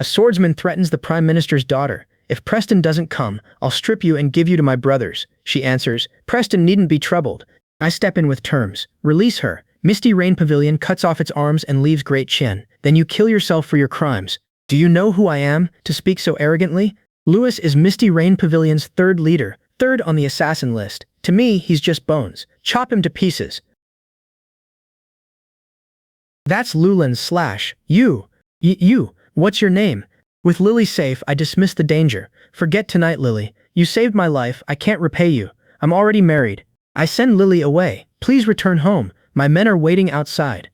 A swordsman threatens the Prime Minister's daughter. If Preston doesn't come, I'll strip you and give you to my brothers. She answers, Preston needn't be troubled. I step in with terms. Release her. Misty Rain Pavilion cuts off its arms and leaves Great Chin. Then you kill yourself for your crimes. Do you know who I am, to speak so arrogantly? Lewis is Misty Rain Pavilion's third leader, third on the assassin list. To me, he's just bones. Chop him to pieces. That's Lulan slash. You, what's your name? With Lily safe, I dismiss the danger. Forget tonight, Lily. You saved my life, I can't repay you. I'm already married. I send Lily away. Please return home. My men are waiting outside.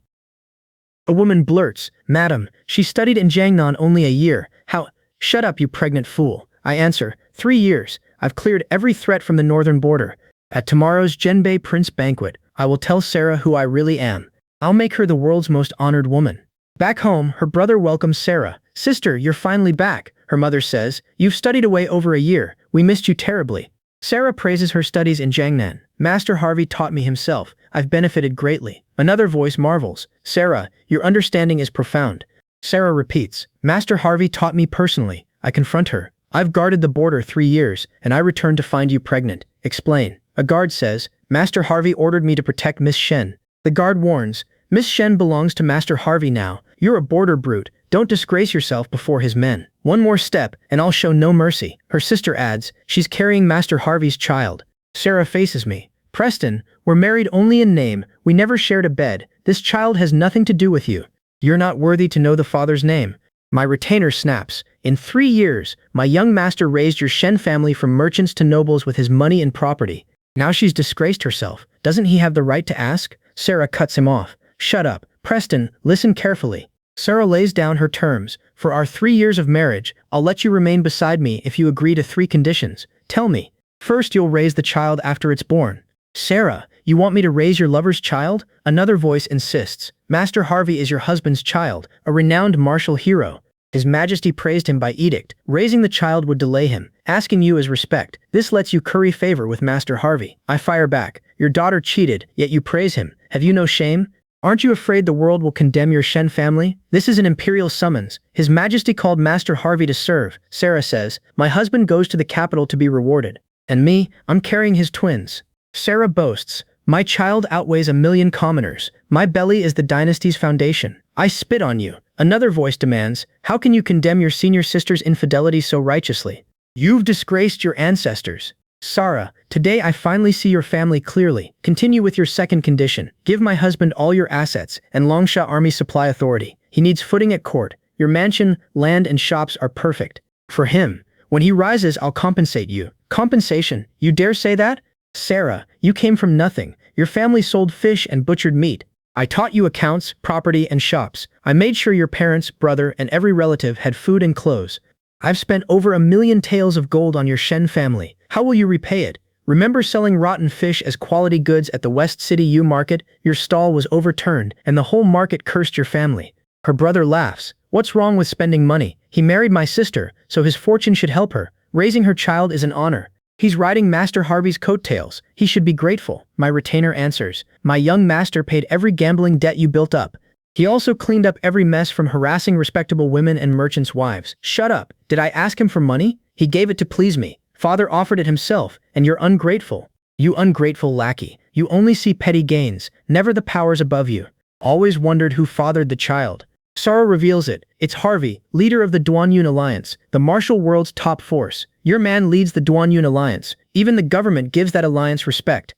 A woman blurts, Madam, she studied in Jiangnan only a year. How? Shut up, you pregnant fool. I answer, 3 years. I've cleared every threat from the northern border. At tomorrow's Zhenbei Prince banquet, I will tell Sarah who I really am. I'll make her the world's most honored woman. Back home, her brother welcomes Sarah. Sister, you're finally back. Her mother says, You've studied away over a year. We missed you terribly. Sarah praises her studies in Jiangnan. Master Harvey taught me himself. I've benefited greatly. Another voice marvels. Sarah, your understanding is profound. Sarah repeats, Master Harvey taught me personally. I confront her. I've guarded the border 3 years, and I returned to find you pregnant. Explain. A guard says, Master Harvey ordered me to protect Miss Shen. The guard warns, Miss Shen belongs to Master Harvey now. You're a border brute. Don't disgrace yourself before his men. One more step, and I'll show no mercy. Her sister adds, she's carrying Master Harvey's child. Sarah faces me. Preston, we're married only in name. We never shared a bed. This child has nothing to do with you. You're not worthy to know the father's name. My retainer snaps. In 3 years, my young master raised your Shen family from merchants to nobles with his money and property. Now she's disgraced herself. Doesn't he have the right to ask? Sarah cuts him off. Shut up. Preston, listen carefully. Sarah lays down her terms. For our 3 years of marriage, I'll let you remain beside me if you agree to 3 conditions. Tell me. First, you'll raise the child after it's born. Sarah, you want me to raise your lover's child? Another voice insists. Master Harvey is your husband's child, a renowned martial hero. His Majesty praised him by edict. Raising the child would delay him. Asking you is respect. This lets you curry favor with Master Harvey. I fire back. Your daughter cheated, yet you praise him. Have you no shame? Aren't you afraid the world will condemn your Shen family? This is an imperial summons. His Majesty called Master Harvey to serve. Sarah says, my husband goes to the capital to be rewarded. And me, I'm carrying his twins. Sarah boasts, my child outweighs 1,000,000 commoners. My belly is the dynasty's foundation. I spit on you. Another voice demands, how can you condemn your senior sister's infidelity so righteously? You've disgraced your ancestors. Sarah, today I finally see your family clearly. Continue with your second condition. Give my husband all your assets and Longsha Army Supply Authority. He needs footing at court. Your mansion, land, and shops are perfect. For him, when he rises, I'll compensate you. Compensation? You dare say that? Sarah, you came from nothing. Your family sold fish and butchered meat. I taught you accounts, property, and shops. I made sure your parents, brother, and every relative had food and clothes. I've spent over 1,000,000 taels of gold on your Shen family. How will you repay it? Remember selling rotten fish as quality goods at the West City U Market? Your stall was overturned, and the whole market cursed your family. Her brother laughs. What's wrong with spending money? He married my sister, so his fortune should help her. Raising her child is an honor. He's riding Master Harvey's coattails. He should be grateful. My retainer answers. My young master paid every gambling debt you built up. He also cleaned up every mess from harassing respectable women and merchants' wives. Shut up. Did I ask him for money? He gave it to please me. Father offered it himself, and you're ungrateful. You ungrateful lackey. You only see petty gains, never the powers above you. Always wondered who fathered the child. Sarah reveals it. It's Harvey, leader of the Duanyun Alliance, the martial world's top force. Your man leads the Duanyun Alliance. Even the government gives that alliance respect.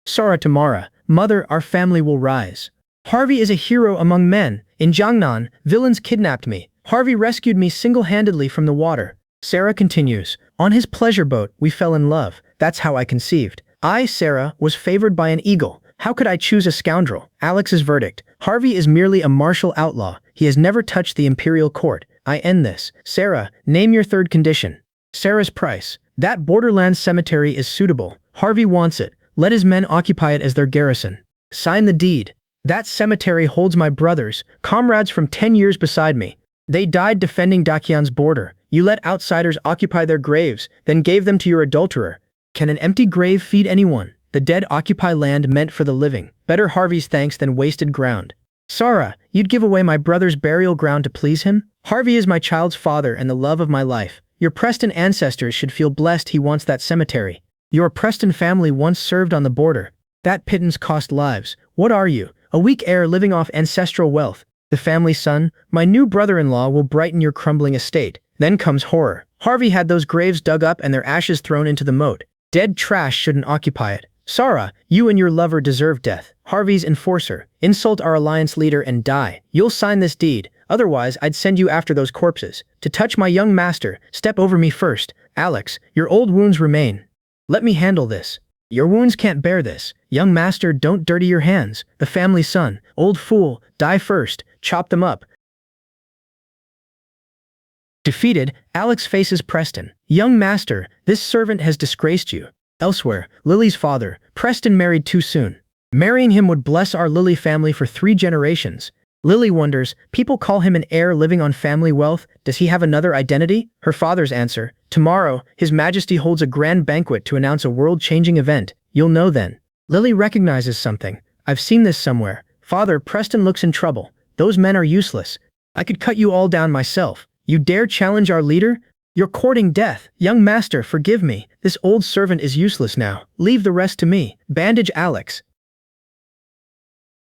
Sarah to Mara, Mother, our family will rise. Harvey is a hero among men. In Jiangnan, villains kidnapped me. Harvey rescued me single-handedly from the water. Sarah continues, on his pleasure boat, we fell in love. That's how I conceived. I, Sarah, was favored by an eagle. How could I choose a scoundrel? Alex's verdict. Harvey is merely a martial outlaw. He has never touched the imperial court. I end this. Sarah, name your third condition. Sarah's price. That borderland cemetery is suitable. Harvey wants it. Let his men occupy it as their garrison. Sign the deed. That cemetery holds my brothers, comrades from 10 years beside me. They died defending Dakian's border. You let outsiders occupy their graves, then gave them to your adulterer. Can an empty grave feed anyone? The dead occupy land meant for the living. Better Harvey's thanks than wasted ground. Sarah, you'd give away my brother's burial ground to please him? Harvey is my child's father and the love of my life. Your Preston ancestors should feel blessed he wants that cemetery. Your Preston family once served on the border. That pittance cost lives. What are you? A weak heir living off ancestral wealth. The family son, my new brother-in-law will brighten your crumbling estate. Then comes horror. Harvey had those graves dug up and their ashes thrown into the moat. Dead trash shouldn't occupy it. Sarah, you and your lover deserve death. Harvey's enforcer. Insult our alliance leader and die. You'll sign this deed. Otherwise, I'd send you after those corpses. To touch my young master, step over me first. Alex, your old wounds remain. Let me handle this. Your wounds can't bear this. Young master, don't dirty your hands. The family son. Old fool, die first. Chop them up. Defeated, Alex faces Preston. Young master, this servant has disgraced you. Elsewhere, Lily's father. Preston married too soon. Marrying him would bless our Lily family for 3 generations. Lily wonders, people call him an heir living on family wealth. Does he have another identity? Her father's answer, tomorrow, His Majesty holds a grand banquet to announce a world-changing event. You'll know then. Lily recognizes something. I've seen this somewhere. Father, Preston looks in trouble. Those men are useless. I could cut you all down myself. You dare challenge our leader? You're courting death. Young master, forgive me. This old servant is useless now. Leave the rest to me. Bandage Alex.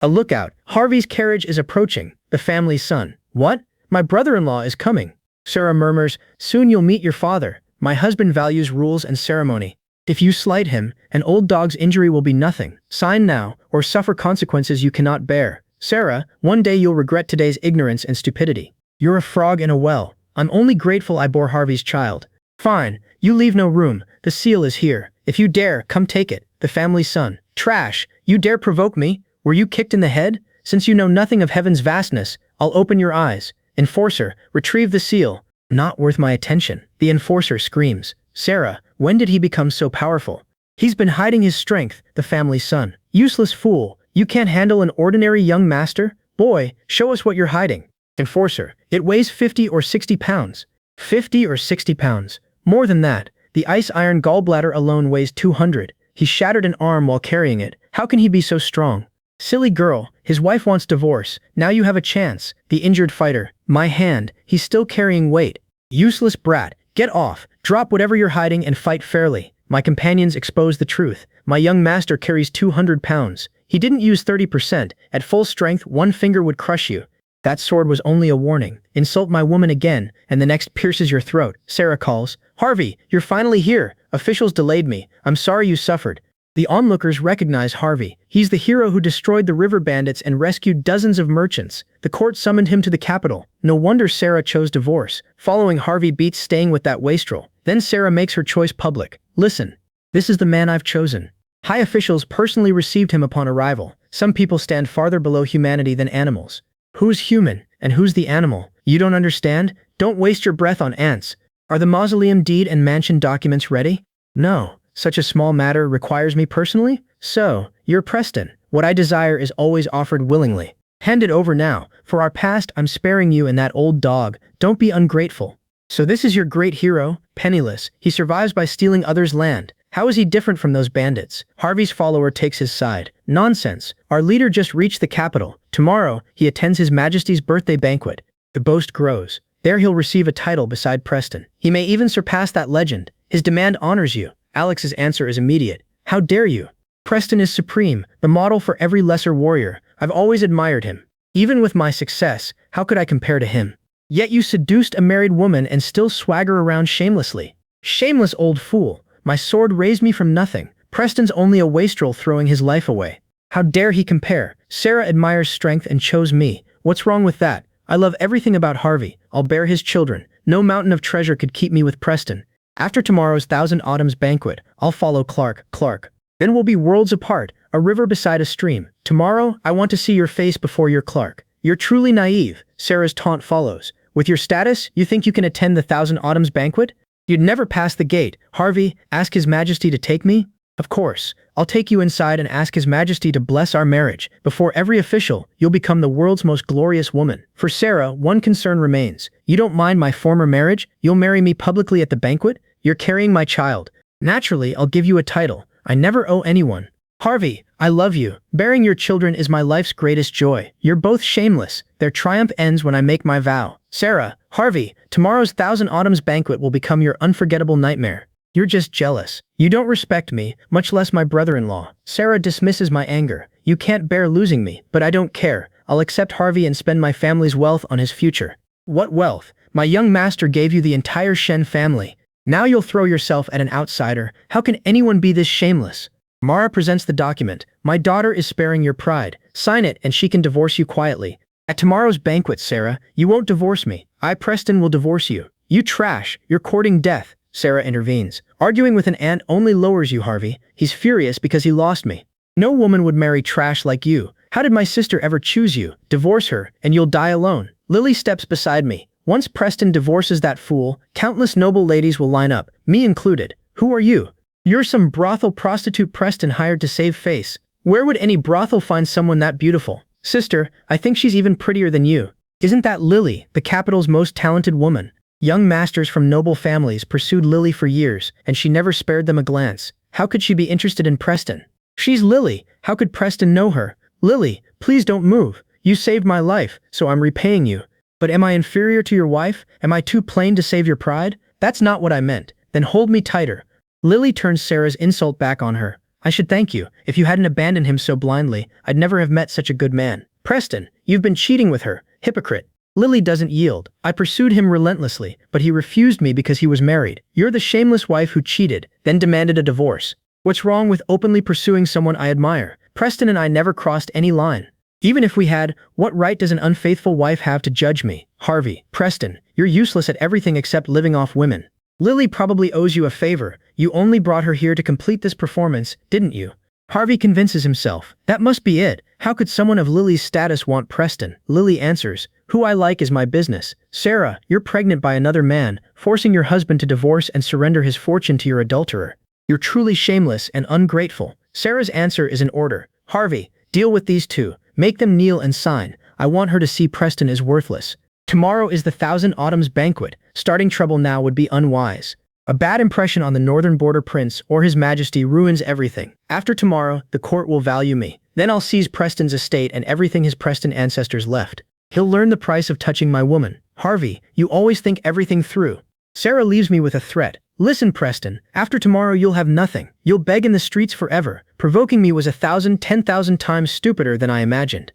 A lookout. Harvey's carriage is approaching. The family's son. What? My brother-in-law is coming. Sarah murmurs, soon you'll meet your father. My husband values rules and ceremony. If you slight him, an old dog's injury will be nothing. Sign now, or suffer consequences you cannot bear. Sarah, one day you'll regret today's ignorance and stupidity. You're a frog in a well. I'm only grateful I bore Harvey's child. Fine, you leave no room. The seal is here. If you dare, come take it. The family's son. Trash, you dare provoke me? Were you kicked in the head? Since you know nothing of heaven's vastness, I'll open your eyes. Enforcer, retrieve the seal. Not worth my attention. The enforcer screams. Sarah, when did he become so powerful? He's been hiding his strength, the family's son. Useless fool, you can't handle an ordinary young master? Boy, show us what you're hiding. Enforcer, it weighs 50 or 60 pounds. 50 or 60 pounds. More than that. The ice iron gallbladder alone weighs 200. He shattered an arm while carrying it. How can he be so strong? Silly girl, his wife wants divorce. Now you have a chance. The injured fighter. My hand, he's still carrying weight. Useless brat, get off. Drop whatever you're hiding and fight fairly. My companions expose the truth. My young master carries 200 pounds. He didn't use 30%. At full strength, one finger would crush you. That sword was only a warning. Insult my woman again, and the next pierces your throat. Sarah calls. Harvey, you're finally here. Officials delayed me. I'm sorry you suffered. The onlookers recognize Harvey. He's the hero who destroyed the river bandits and rescued dozens of merchants. The court summoned him to the capital. No wonder Sarah chose divorce. Following Harvey beats staying with that wastrel. Then Sarah makes her choice public. Listen, this is the man I've chosen. High officials personally received him upon arrival. Some people stand farther below humanity than animals. Who's human, and who's the animal? You don't understand? Don't waste your breath on ants. Are the mausoleum deed and mansion documents ready? No. Such a small matter requires me personally? So, you're Preston. What I desire is always offered willingly. Hand it over now. For our past, I'm sparing you and that old dog. Don't be ungrateful. So this is your great hero? Penniless. He survives by stealing others' land. How is he different from those bandits? Harvey's follower takes his side. Nonsense. Our leader just reached the capital. Tomorrow, he attends His Majesty's birthday banquet. The boast grows. There he'll receive a title beside Preston. He may even surpass that legend. His demand honors you. Alex's answer is immediate. How dare you? Preston is supreme, the model for every lesser warrior. I've always admired him. Even with my success, how could I compare to him? Yet you seduced a married woman and still swagger around shamelessly. Shameless old fool. My sword raised me from nothing. Preston's only a wastrel throwing his life away. How dare he compare? Sarah admires strength and chose me. What's wrong with that? I love everything about Harvey. I'll bear his children. No mountain of treasure could keep me with Preston. After tomorrow's Thousand Autumns banquet, I'll follow Clark. Then we'll be worlds apart, a river beside a stream. Tomorrow, I want to see your face before you're Clark. You're truly naive. Sarah's taunt follows. With your status, you think you can attend the Thousand Autumns banquet? You'd never pass the gate. Harvey, ask His Majesty to take me? Of course. I'll take you inside and ask His Majesty to bless our marriage. Before every official, you'll become the world's most glorious woman. For Sarah, one concern remains. You don't mind my former marriage? You'll marry me publicly at the banquet? You're carrying my child. Naturally, I'll give you a title. I never owe anyone. Harvey, I love you. Bearing your children is my life's greatest joy. You're both shameless. Their triumph ends when I make my vow. Sarah, Harvey, tomorrow's Thousand Autumns banquet will become your unforgettable nightmare. You're just jealous. You don't respect me, much less my brother-in-law. Sarah dismisses my anger. You can't bear losing me, but I don't care. I'll accept Harvey and spend my family's wealth on his future. What wealth? My young master gave you the entire Shen family. Now you'll throw yourself at an outsider. How can anyone be this shameless? Mara presents the document. My daughter is sparing your pride. Sign it and she can divorce you quietly. At tomorrow's banquet, Sarah, you won't divorce me. I, Preston, will divorce you. You trash. You're courting death. Sarah intervenes. Arguing with an ant only lowers you, Harvey. He's furious because he lost me. No woman would marry trash like you. How did my sister ever choose you? Divorce her, and you'll die alone. Lily steps beside me. Once Preston divorces that fool, countless noble ladies will line up, me included. Who are you? You're some brothel prostitute Preston hired to save face. Where would any brothel find someone that beautiful? Sister, I think she's even prettier than you. Isn't that Lily, the capital's most talented woman? Young masters from noble families pursued Lily for years, and she never spared them a glance. How could she be interested in Preston? She's Lily. How could Preston know her? Lily, please don't move. You saved my life, so I'm repaying you. But am I inferior to your wife? Am I too plain to save your pride? That's not what I meant. Then hold me tighter. Lily turns Sarah's insult back on her. I should thank you. If you hadn't abandoned him so blindly, I'd never have met such a good man. Preston, you've been cheating with her. Hypocrite. Lily doesn't yield. I pursued him relentlessly, but he refused me because he was married. You're the shameless wife who cheated, then demanded a divorce. What's wrong with openly pursuing someone I admire? Preston and I never crossed any line. Even if we had, what right does an unfaithful wife have to judge me? Harvey, Preston, you're useless at everything except living off women. Lily probably owes you a favor. You only brought her here to complete this performance, didn't you? Harvey convinces himself. That must be it. How could someone of Lily's status want Preston? Lily answers. Who I like is my business. Sarah, you're pregnant by another man, forcing your husband to divorce and surrender his fortune to your adulterer. You're truly shameless and ungrateful. Sarah's answer is in order. Harvey, deal with these two. Make them kneel and sign. I want her to see Preston is worthless. Tomorrow is the Thousand Autumns banquet. Starting trouble now would be unwise. A bad impression on the northern border prince or his majesty ruins everything. After tomorrow, the court will value me. Then I'll seize Preston's estate and everything his Preston ancestors left. He'll learn the price of touching my woman. Harvey, you always think everything through. Sarah leaves me with a threat. Listen, Preston, after tomorrow you'll have nothing. You'll beg in the streets forever. Provoking me was 10,000 times stupider than I imagined.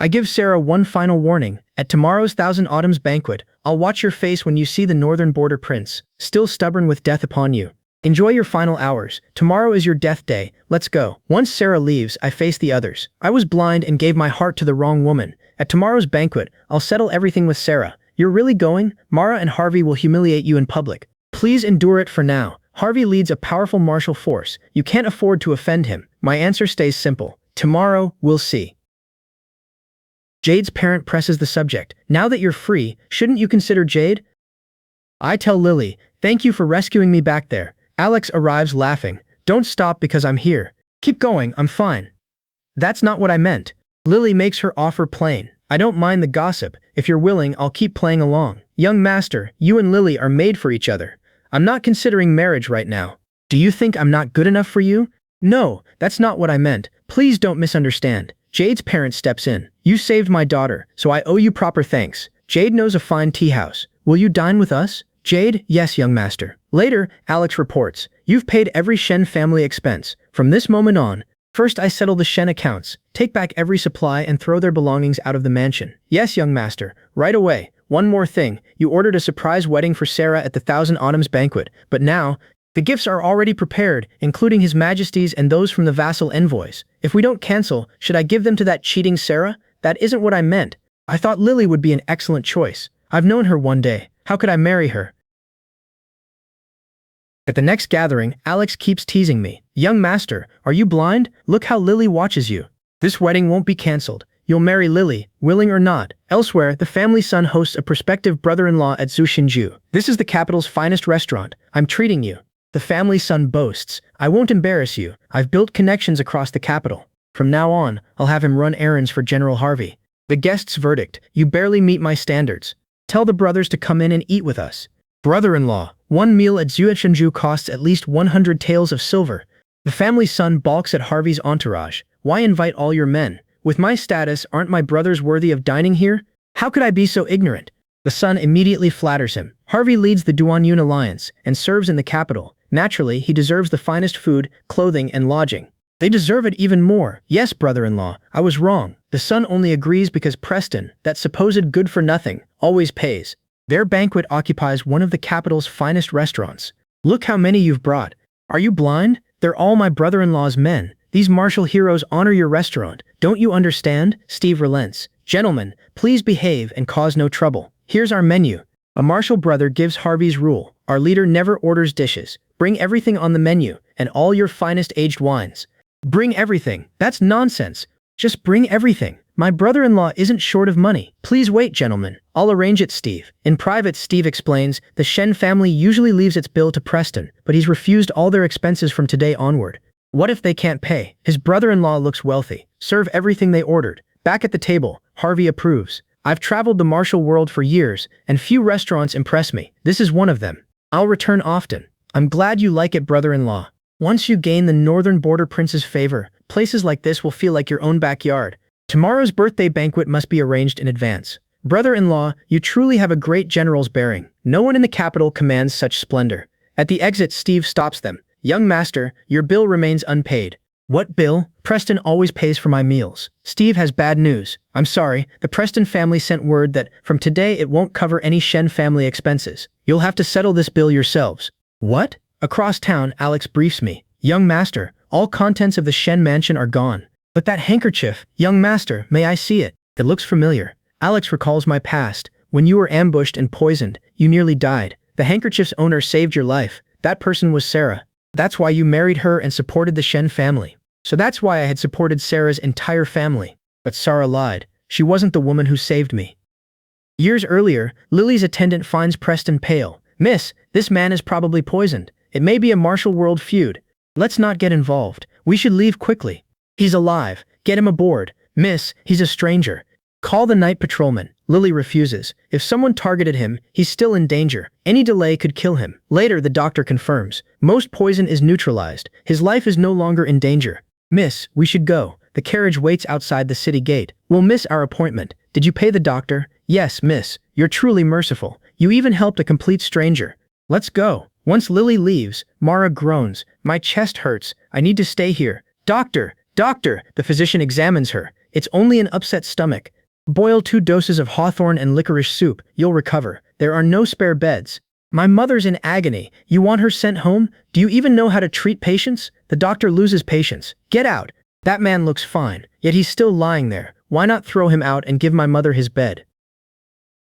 I give Sarah one final warning. At tomorrow's Thousand Autumns banquet, I'll watch your face when you see the northern border prince, still stubborn with death upon you. Enjoy your final hours. Tomorrow is your death day. Let's go. Once Sarah leaves, I face the others. I was blind and gave my heart to the wrong woman. At tomorrow's banquet, I'll settle everything with Sarah. You're really going? Mara and Harvey will humiliate you in public. Please endure it for now. Harvey leads a powerful martial force. You can't afford to offend him. My answer stays simple. Tomorrow, we'll see. Jade's parent presses the subject. Now that you're free, shouldn't you consider Jade? I tell Lily, thank you for rescuing me back there. Alex arrives laughing. Don't stop because I'm here. Keep going, I'm fine. That's not what I meant. Lily makes her offer plain. I don't mind the gossip. If you're willing, I'll keep playing along. Young master, you and Lily are made for each other. I'm not considering marriage right now. Do you think I'm not good enough for you? No, that's not what I meant. Please don't misunderstand. Jade's parent steps in. You saved my daughter, so I owe you proper thanks. Jade knows a fine tea house. Will you dine with us? Jade, yes, young master. Later, Alex reports. You've paid every Shen family expense. From this moment on, first I settle the Shen accounts, take back every supply and throw their belongings out of the mansion. Yes, young master. Right away. One more thing. You ordered a surprise wedding for Sarah at the Thousand Autumns banquet, but now, the gifts are already prepared, including His Majesty's and those from the vassal envoys. If we don't cancel, should I give them to that cheating Sarah? That isn't what I meant. I thought Lily would be an excellent choice. I've known her one day. How could I marry her? At the next gathering, Alex keeps teasing me. Young master, are you blind? Look how Lily watches you. This wedding won't be cancelled. You'll marry Lily, willing or not. Elsewhere, the family son hosts a prospective brother-in-law at Zushinju. This is the capital's finest restaurant. I'm treating you. The family son boasts. I won't embarrass you. I've built connections across the capital. From now on, I'll have him run errands for General Harvey. The guest's verdict. You barely meet my standards. Tell the brothers to come in and eat with us. Brother-in-law. One meal at Zushinju costs at least 100 taels of silver. The family's son balks at Harvey's entourage. Why invite all your men? With my status, aren't my brothers worthy of dining here? How could I be so ignorant? The son immediately flatters him. Harvey leads the Duanyun alliance and serves in the capital. Naturally, he deserves the finest food, clothing, and lodging. They deserve it even more. Yes, brother-in-law, I was wrong. The son only agrees because Preston, that supposed good-for-nothing, always pays. Their banquet occupies one of the capital's finest restaurants. Look how many you've brought. Are you blind? They're all my brother-in-law's men. These martial heroes honor your restaurant. Don't you understand? Steve relents. Gentlemen, please behave and cause no trouble. Here's our menu. A martial brother gives Harvey's rule. Our leader never orders dishes. Bring everything on the menu, and all your finest aged wines. Bring everything. That's nonsense. Just bring everything. My brother-in-law isn't short of money. Please wait, gentlemen. I'll arrange it, Steve. In private, Steve explains, the Shen family usually leaves its bill to Preston, but he's refused all their expenses from today onward. What if they can't pay? His brother-in-law looks wealthy. Serve everything they ordered. Back at the table, Harvey approves. I've traveled the martial world for years, and few restaurants impress me. This is one of them. I'll return often. I'm glad you like it, brother-in-law. Once you gain the northern border prince's favor, places like this will feel like your own backyard. Tomorrow's birthday banquet must be arranged in advance. Brother-in-law, you truly have a great general's bearing. No one in the capital commands such splendor. At the exit, Steve stops them. Young master, your bill remains unpaid. What bill? Preston always pays for my meals. Steve has bad news. I'm sorry, the Preston family sent word that from today it won't cover any Shen family expenses. You'll have to settle this bill yourselves. What? Across town, Alex briefs me. Young master, all contents of the Shen mansion are gone. But that handkerchief, young master, may I see it? It looks familiar. Alex recalls my past. When you were ambushed and poisoned, you nearly died. The handkerchief's owner saved your life. That person was Sarah. That's why you married her and supported the Shen family. So that's why I had supported Sarah's entire family. But Sarah lied. She wasn't the woman who saved me. Years earlier, Lily's attendant finds Preston pale. Miss, this man is probably poisoned. It may be a martial world feud. Let's not get involved. We should leave quickly. He's alive. Get him aboard. Miss, he's a stranger. Call the night patrolman. Lily refuses. If someone targeted him, he's still in danger. Any delay could kill him. Later, the doctor confirms. Most poison is neutralized. His life is no longer in danger. Miss, we should go. The carriage waits outside the city gate. We'll miss our appointment. Did you pay the doctor? Yes, miss. You're truly merciful. You even helped a complete stranger. Let's go. Once Lily leaves, Mara groans. My chest hurts. I need to stay here. Doctor! Doctor! The physician examines her. It's only an upset stomach. Boil 2 doses of hawthorn and licorice soup. You'll recover. There are no spare beds. My mother's in agony. You want her sent home? Do you even know how to treat patients? The doctor loses patience. Get out. That man looks fine, yet he's still lying there. Why not throw him out and give my mother his bed?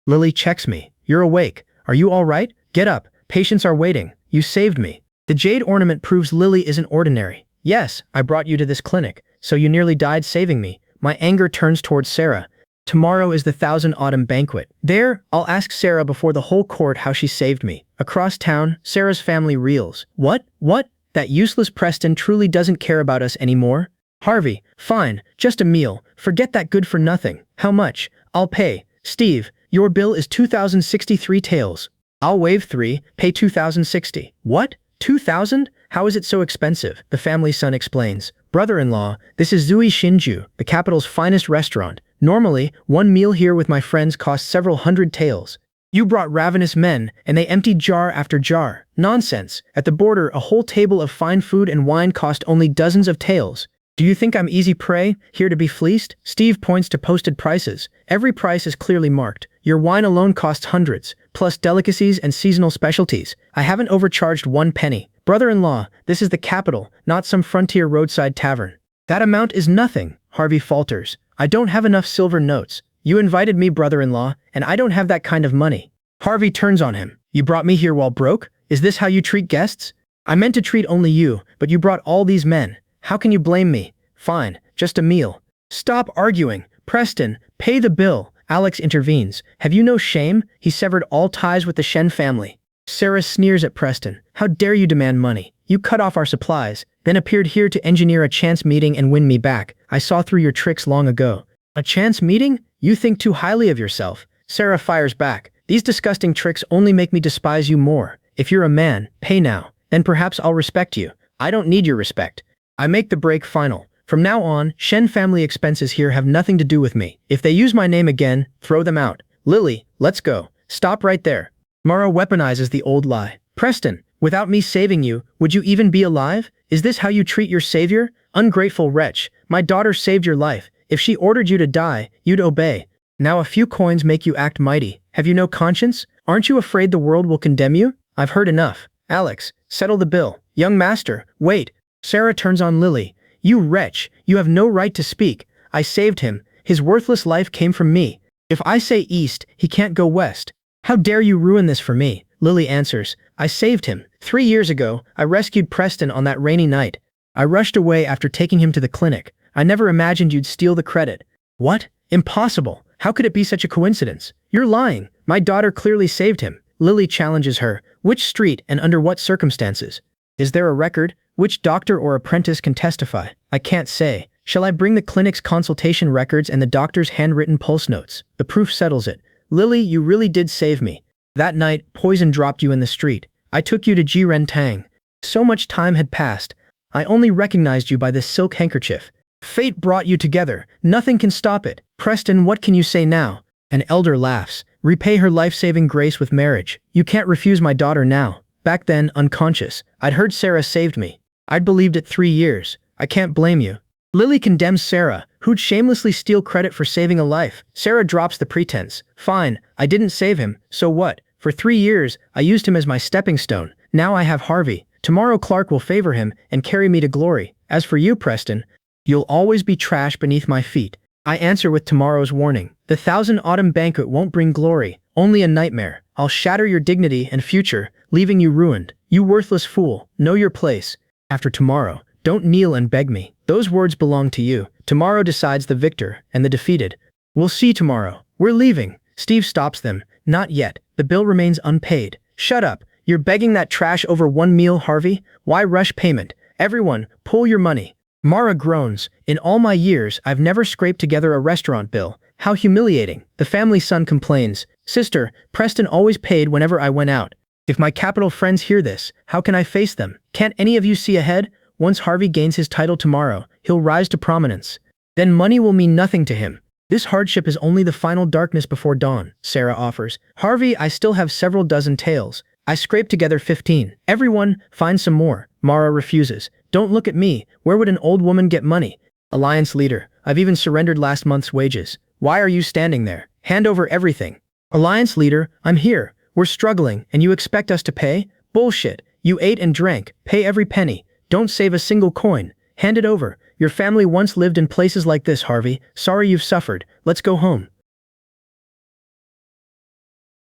Lily checks me. You're awake. Are you all right? Get up. Patients are waiting. You saved me. The jade ornament proves Lily isn't ordinary. Yes, I brought you to this clinic, so you nearly died saving me. My anger turns towards Sarah. Tomorrow is the Thousand Autumn banquet. There, I'll ask Sarah before the whole court how she saved me. Across town, Sarah's family reels. What? What? That useless Preston truly doesn't care about us anymore? Harvey, fine, just a meal. Forget that good for nothing. How much? I'll pay. Steve, your bill is 2,063 taels. I'll waive 3, pay 2,060. What? 2,000? How is it so expensive? The family son explains. Brother-in-law, this is Zui Shinju, the capital's finest restaurant. Normally, one meal here with my friends costs several hundred taels. You brought ravenous men, and they emptied jar after jar. Nonsense. At the border, a whole table of fine food and wine cost only dozens of taels. Do you think I'm easy prey, here to be fleeced? Steve points to posted prices. Every price is clearly marked. Your wine alone costs hundreds, plus delicacies and seasonal specialties. I haven't overcharged 1 penny. Brother-in-law, this is the capital, not some frontier roadside tavern. That amount is nothing, Harvey falters. I don't have enough silver notes. You invited me, brother-in-law, and I don't have that kind of money. Harvey turns on him. You brought me here while broke? Is this how you treat guests? I meant to treat only you, but you brought all these men. How can you blame me? Fine, just a meal. Stop arguing. Preston, pay the bill. Alex intervenes. Have you no shame? He severed all ties with the Shen family. Sarah sneers at Preston. How dare you demand money? You cut off our supplies, then appeared here to engineer a chance meeting and win me back. I saw through your tricks long ago. A chance meeting? You think too highly of yourself. Sarah fires back. These disgusting tricks only make me despise you more. If you're a man, pay now. Then perhaps I'll respect you. I don't need your respect. I make the break final. From now on, Shen family expenses here have nothing to do with me. If they use my name again, throw them out. Lily, let's go. Stop right there. Mara weaponizes the old lie. Preston, without me saving you, would you even be alive? Is this how you treat your savior? Ungrateful wretch. My daughter saved your life. If she ordered you to die, you'd obey. Now a few coins make you act mighty. Have you no conscience? Aren't you afraid the world will condemn you? I've heard enough. Alex, settle the bill. Young master, wait. Sarah turns on Lily. You wretch, you have no right to speak. I saved him. His worthless life came from me. If I say east, he can't go west. How dare you ruin this for me? Lily answers. I saved him. 3 years ago, I rescued Preston on that rainy night. I rushed away after taking him to the clinic. I never imagined you'd steal the credit. What? Impossible. How could it be such a coincidence? You're lying. My daughter clearly saved him. Lily challenges her. Which street and under what circumstances? Is there a record? Which doctor or apprentice can testify? I can't say. Shall I bring the clinic's consultation records and the doctor's handwritten pulse notes? The proof settles it. Lily, you really did save me. That night, poison dropped you in the street. I took you to Jiren Tang. So much time had passed. I only recognized you by this silk handkerchief. Fate brought you together. Nothing can stop it. Preston, what can you say now? An elder laughs. Repay her life-saving grace with marriage. You can't refuse my daughter now. Back then, unconscious, I'd heard Sarah saved me. I'd believed it 3 years. I can't blame you. Lily condemns Sarah, who'd shamelessly steal credit for saving a life. Sarah drops the pretense. Fine, I didn't save him, so what? For 3 years, I used him as my stepping stone. Now I have Harvey. Tomorrow Clark will favor him and carry me to glory. As for you, Preston, you'll always be trash beneath my feet. I answer with tomorrow's warning. The Thousand Autumn Banquet won't bring glory, only a nightmare. I'll shatter your dignity and future, leaving you ruined. You worthless fool, know your place. After tomorrow, don't kneel and beg me. Those words belong to you. Tomorrow decides the victor and the defeated. We'll see tomorrow. We're leaving. Steve stops them. Not yet. The bill remains unpaid. Shut up. You're begging that trash over one meal, Harvey? Why rush payment? Everyone, pull your money. Mara groans. In all my years, I've never scraped together a restaurant bill. How humiliating. The family son complains. Sister, Preston always paid whenever I went out. If my capital friends hear this, how can I face them? Can't any of you see ahead? Once Harvey gains his title tomorrow, he'll rise to prominence. Then money will mean nothing to him. This hardship is only the final darkness before dawn, Sarah offers. Harvey, I still have several dozen tails. I scraped together 15. Everyone, find some more. Mara refuses. Don't look at me. Where would an old woman get money? Alliance leader, I've even surrendered last month's wages. Why are you standing there? Hand over everything. Alliance leader, I'm here. We're struggling, and you expect us to pay? Bullshit. You ate and drank. Pay every penny. Don't save a single coin. Hand it over. Your family once lived in places like this, Harvey. Sorry you've suffered. Let's go home.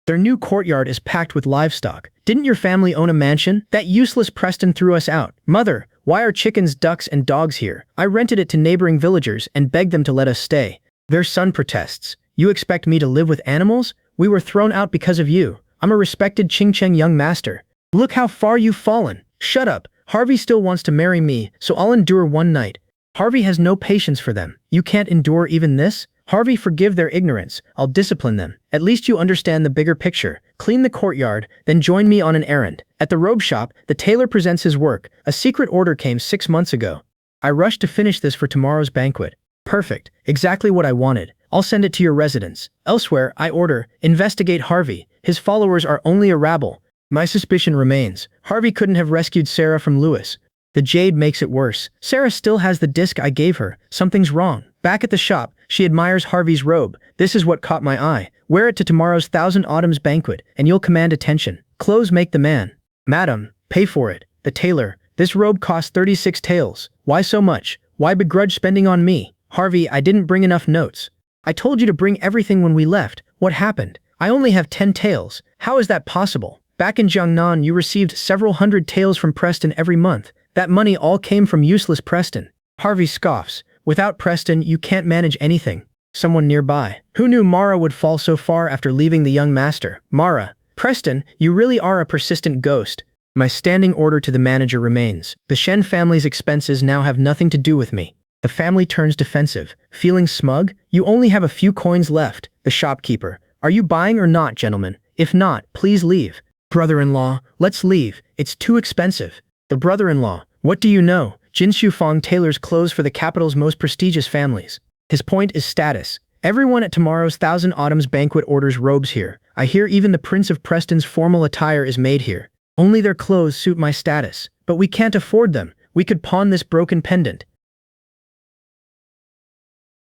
Their new courtyard is packed with livestock. Didn't your family own a mansion? That useless Preston threw us out. Mother, why are chickens, ducks, and dogs here? I rented it to neighboring villagers and begged them to let us stay. Their son protests. You expect me to live with animals? We were thrown out because of you. I'm a respected Ching-Cheng young master. Look how far you've fallen. Shut up. Harvey still wants to marry me, so I'll endure one night. Harvey has no patience for them. You can't endure even this? Harvey, forgive their ignorance. I'll discipline them. At least you understand the bigger picture. Clean the courtyard, then join me on an errand. At the robe shop, the tailor presents his work. A secret order came 6 months ago. I rushed to finish this for tomorrow's banquet. Perfect. Exactly what I wanted. I'll send it to your residence. Elsewhere, I order, investigate Harvey. His followers are only a rabble. My suspicion remains. Harvey couldn't have rescued Sarah from Lewis. The jade makes it worse. Sarah still has the disc I gave her. Something's wrong. Back at the shop, she admires Harvey's robe. This is what caught my eye. Wear it to tomorrow's Thousand Autumns banquet, and you'll command attention. Clothes make the man. Madam, pay for it. The tailor. This robe costs 36 taels. Why so much? Why begrudge spending on me? Harvey, I didn't bring enough notes. I told you to bring everything when we left. What happened? I only have 10 taels. How is that possible? Back in Jiangnan, you received several hundred taels from Preston every month. That money all came from useless Preston. Harvey scoffs. Without Preston, you can't manage anything. Someone nearby. Who knew Mara would fall so far after leaving the young master? Mara. Preston, you really are a persistent ghost. My standing order to the manager remains. The Shen family's expenses now have nothing to do with me. The family turns defensive. Feeling smug? You only have a few coins left. The shopkeeper. Are you buying or not, gentlemen? If not, please leave. Brother-in-law, let's leave. It's too expensive. The brother-in-law. What do you know? Jin Shufang tailors clothes for the capital's most prestigious families. His point is status. Everyone at tomorrow's Thousand Autumns banquet orders robes here. I hear even the Prince of Preston's formal attire is made here. Only their clothes suit my status. But we can't afford them. We could pawn this broken pendant.